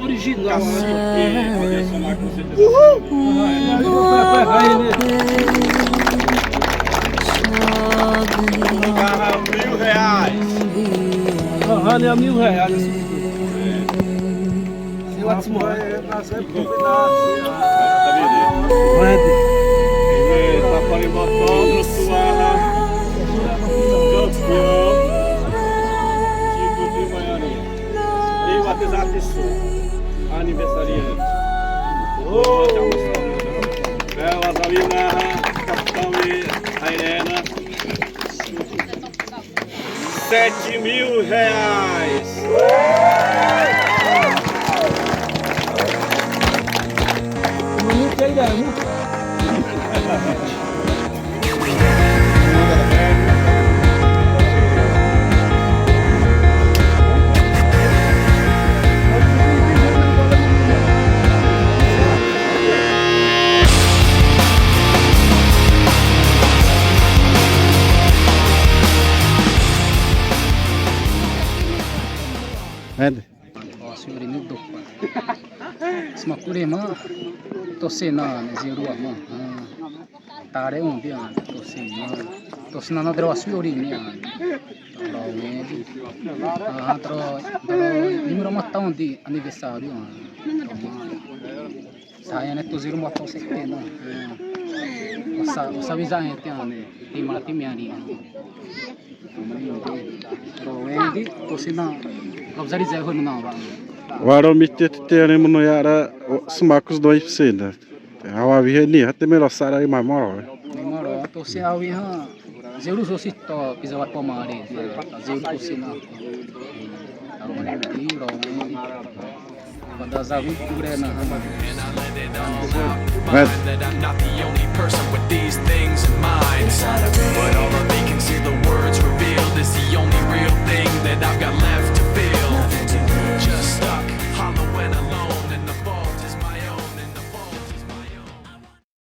Original. Vale R$1.000. Aniversariante. Bela Zalina, Capitão e a Irena. R$7.000. Senhorinho Smakure ma tosena zero ma tare un dia tosena no dero senhorinho tro número matão de aniversário saya neto zero matão setena osa visaya tem mati miari tro endi tosena obzari zero não va Varomite tere muno yara smakos 2%. Hawa vihe ni hate melo sara mai moro. Moro to se awi ha zero sosito pizawat pomare zero tosina. Arone di ro pada zawi kurena Mas that I'm not the only person with these things in mind. But